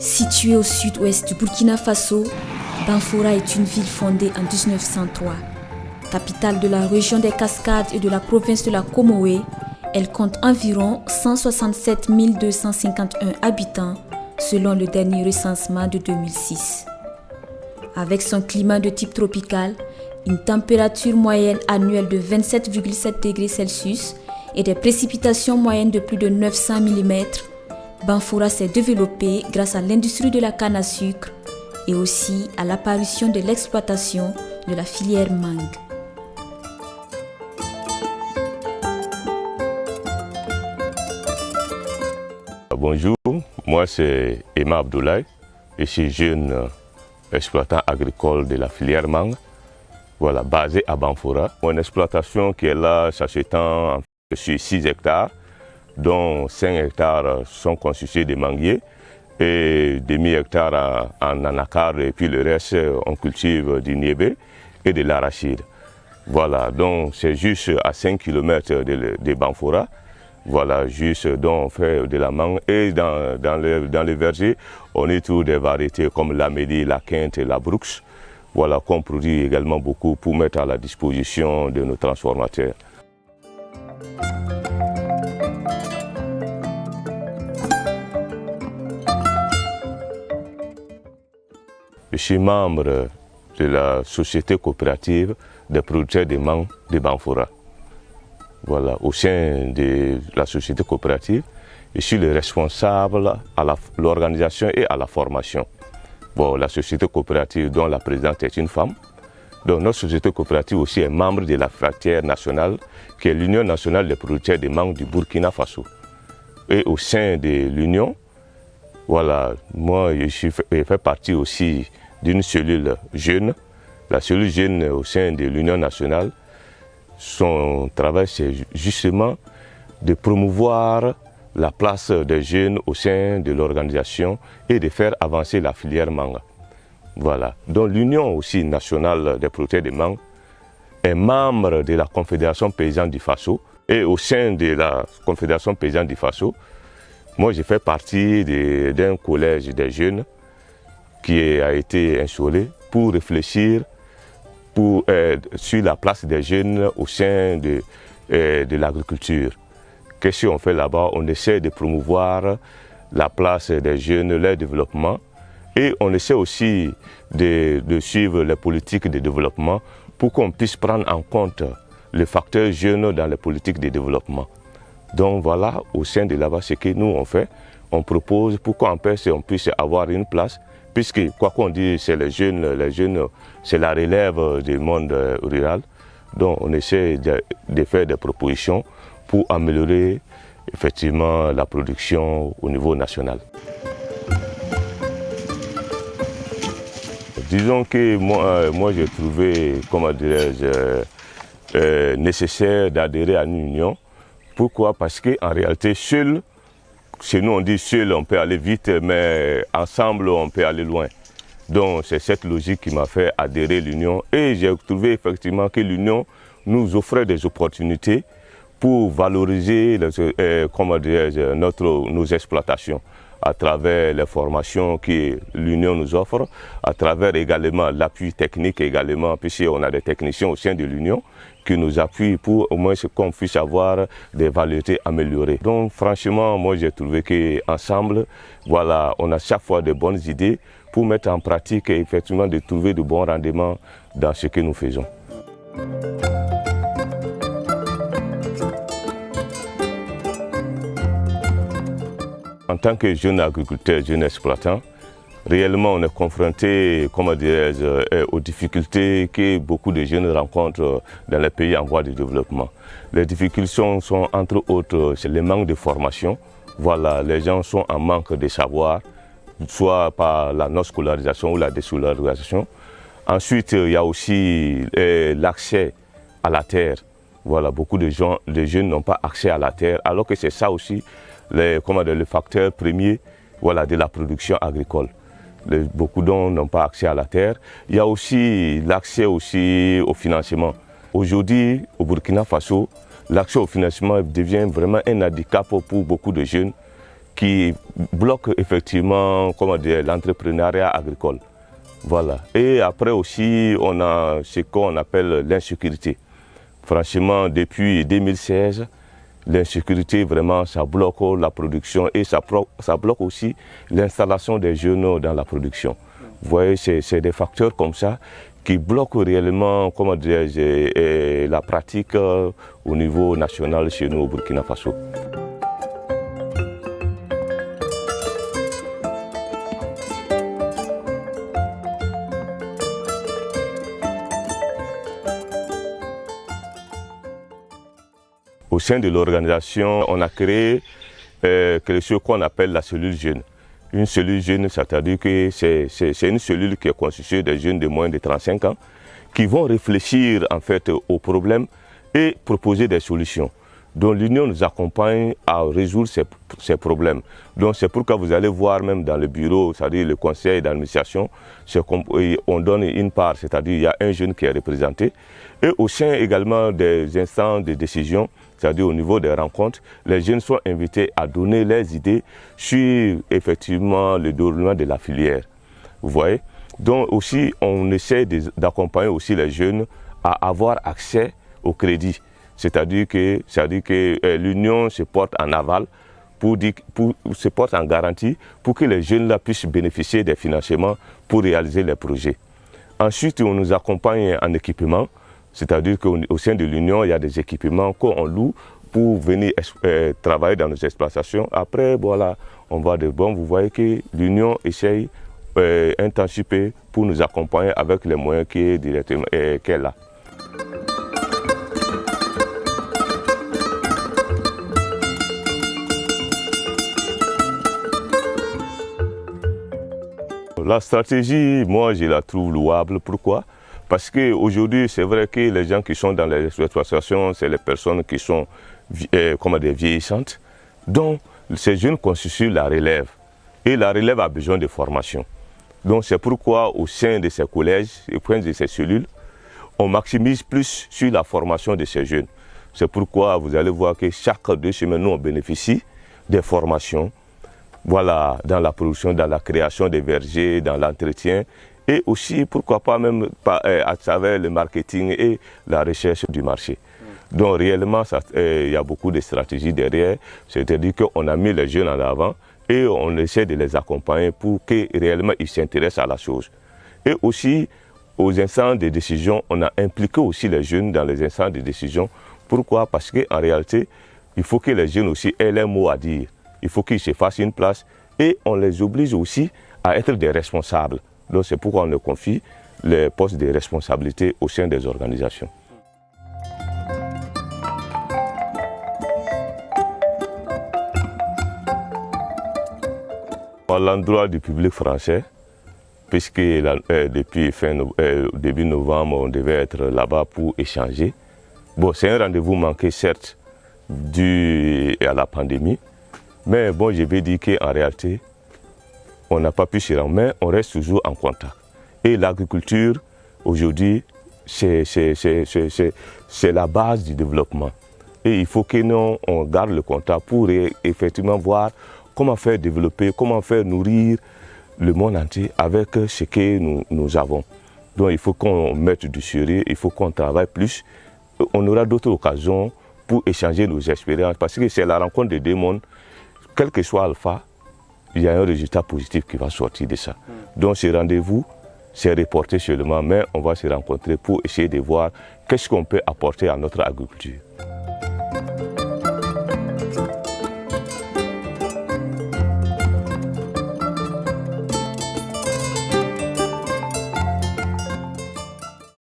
Située au sud-ouest du Burkina Faso, Banfora est une ville fondée en 1903. Capitale de la région des Cascades et de la province de la Comoé, elle compte environ 167 251 habitants selon le dernier recensement de 2006. Avec son climat de type tropical, une température moyenne annuelle de 27,7 degrés Celsius et des précipitations moyennes de plus de 900 mm, Banfora s'est développée grâce à l'industrie de la canne à sucre et aussi à l'apparition de l'exploitation de la filière mangue. Bonjour, moi c'est Emma Abdoulaye, je suis jeune exploitant agricole de la filière mangue, voilà, basé à Banfora. Mon exploitation qui est là, ça s'étend sur 6 hectares, dont 5 hectares sont constitués de manguiers et demi-hectares en anacarde, et puis le reste on cultive du niébé et de l'arachide. Voilà, donc c'est juste à 5 km de Banfora. Voilà, juste dont on fait de la mangue et dans les vergers, on y trouve des variétés comme l'Amélie, la Quinte et la Brooks. Voilà, qu'on produit également beaucoup pour mettre à la disposition de nos transformateurs. Je suis membre de la société coopérative des producteurs de mangue de Banfora. Voilà, au sein de la société coopérative, je suis le responsable à l'organisation et à la formation. Bon, la société coopérative dont la présidente est une femme. Donc notre société coopérative aussi est membre de la filière nationale qui est l'Union nationale des producteurs de mangue du Burkina Faso. Et au sein de l'Union, voilà, moi je fais partie aussi d'une cellule jeune. La cellule jeune au sein de l'Union nationale, son travail, c'est justement de promouvoir la place des jeunes au sein de l'organisation et de faire avancer la filière mangue. Voilà. Donc l'Union aussi nationale des producteurs de mangue est membre de la Confédération paysanne du Faso. Et au sein de la Confédération paysanne du Faso, moi je fais partie d'un collège des jeunes qui a été installé pour réfléchir sur la place des jeunes au sein de l'agriculture. Qu'est-ce qu'on fait là-bas? On essaie de promouvoir la place des jeunes, leur développement, et on essaie aussi de suivre les politiques de développement pour qu'on puisse prendre en compte les facteurs jeunes dans les politiques de développement. Donc voilà, au sein de là-bas, ce que nous on fait, on propose pour qu'on puisse avoir une place. Puisque, quoi qu'on dise, c'est les jeunes, c'est la relève du monde rural. Donc, on essaie de faire des propositions pour améliorer effectivement la production au niveau national. Disons que moi j'ai trouvé, comment dirais-je, nécessaire d'adhérer à une union. Pourquoi? Parce qu'en réalité, seul, chez nous, on dit seul, on peut aller vite, mais ensemble, on peut aller loin. Donc, c'est cette logique qui m'a fait adhérer à l'Union. Et j'ai trouvé effectivement que l'Union nous offrait des opportunités pour valoriser nos exploitations à travers les formations que l'Union nous offre, à travers également l'appui technique également, puisqu'on a des techniciens au sein de l'Union qui nous appuient pour au moins qu'on puisse avoir des valorités améliorées. Donc franchement, moi j'ai trouvé qu'ensemble, voilà, on a chaque fois de bonnes idées pour mettre en pratique et effectivement de trouver de bons rendements dans ce que nous faisons. En tant que jeune agriculteur, jeune exploitant, réellement on est confronté, comment dirais-je, aux difficultés que beaucoup de jeunes rencontrent dans les pays en voie de développement. Les difficultés sont entre autres, c'est le manque de formation. Voilà, les gens sont en manque de savoir, soit par la non-scolarisation ou la déscolarisation. Ensuite, il y a aussi l'accès à la terre. Voilà, beaucoup de jeunes n'ont pas accès à la terre, alors que c'est ça aussi le facteur premier, voilà, de la production agricole. Beaucoup d'hommes n'ont pas accès à la terre. Il y a aussi l'accès au financement. Aujourd'hui, au Burkina Faso, l'accès au financement devient vraiment un handicap pour beaucoup de jeunes qui bloquent effectivement l'entrepreneuriat agricole. Voilà. Et après aussi, on a ce qu'on appelle l'insécurité. Franchement, depuis 2016, l'insécurité, vraiment, ça bloque la production et ça bloque aussi l'installation des jeunes dans la production. Vous voyez, c'est des facteurs comme ça qui bloquent réellement la pratique au niveau national chez nous au Burkina Faso. Au sein de l'organisation, on a créé quelque chose qu'on appelle la cellule jeune. Une cellule jeune, c'est-à-dire que c'est une cellule qui est constituée de jeunes de moins de 35 ans qui vont réfléchir en fait aux problèmes et proposer des solutions. Donc l'Union nous accompagne à résoudre ces problèmes. Donc c'est pourquoi vous allez voir même dans le bureau, c'est-à-dire le conseil d'administration, on donne une part, c'est-à-dire il y a un jeune qui est représenté. Et au sein également des instances de décision, c'est-à-dire au niveau des rencontres, les jeunes sont invités à donner leurs idées sur effectivement le déroulement de la filière. Vous voyez? Donc aussi, on essaie d'accompagner aussi les jeunes à avoir accès au crédit. C'est-à-dire que l'Union se porte en aval, se porte en garantie pour que les jeunes là puissent bénéficier des financements pour réaliser les projets. Ensuite, on nous accompagne en équipement. C'est-à-dire qu'au sein de l'Union, il y a des équipements qu'on loue pour venir travailler dans nos exploitations. Après, voilà, on va de bon. Vous voyez que l'Union essaye un temps super pour nous accompagner avec les moyens qu'elle a. La stratégie, moi, je la trouve louable. Pourquoi ? Parce qu'aujourd'hui, c'est vrai que les gens qui sont dans les exploitations, c'est les personnes qui sont vieillissantes. Donc, ces jeunes constituent la relève. Et la relève a besoin de formation. Donc, c'est pourquoi au sein de ces collèges et de ces cellules, on maximise plus sur la formation de ces jeunes. C'est pourquoi vous allez voir que chaque 2 semaines, nous, on bénéficie des formations. Voilà, dans la production, dans la création des vergers, dans l'entretien. Et aussi, pourquoi pas même à travers le marketing et la recherche du marché. Donc réellement, il y a beaucoup de stratégies derrière. C'est-à-dire qu'on a mis les jeunes en avant et on essaie de les accompagner pour que réellement ils s'intéressent à la chose. Et aussi, aux instances de décision, on a impliqué aussi les jeunes dans les instances de décision. Pourquoi? Parce qu'en réalité, il faut que les jeunes aussi aient leur mot à dire. Il faut qu'ils se fassent une place et on les oblige aussi à être des responsables. Donc c'est pourquoi on leur confie les postes de responsabilité au sein des organisations. À l'endroit du public français, puisque depuis début novembre, on devait être là-bas pour échanger. Bon, c'est un rendez-vous manqué, certes, dû à la pandémie, mais bon, je vais dire qu'en réalité, on n'a pas pu s'y rendre, mais on reste toujours en contact. Et l'agriculture, aujourd'hui, c'est la base du développement. Et il faut que nous, on garde le contact pour effectivement voir comment faire développer, comment faire nourrir le monde entier avec ce que nous avons. Donc il faut qu'on mette du sérieux, il faut qu'on travaille plus. On aura d'autres occasions pour échanger nos expériences, parce que c'est la rencontre des deux mondes. Quel que soit Alpha, il y a un résultat positif qui va sortir de ça. Donc ce rendez-vous, c'est reporté seulement, mais on va se rencontrer pour essayer de voir qu'est-ce qu'on peut apporter à notre agriculture.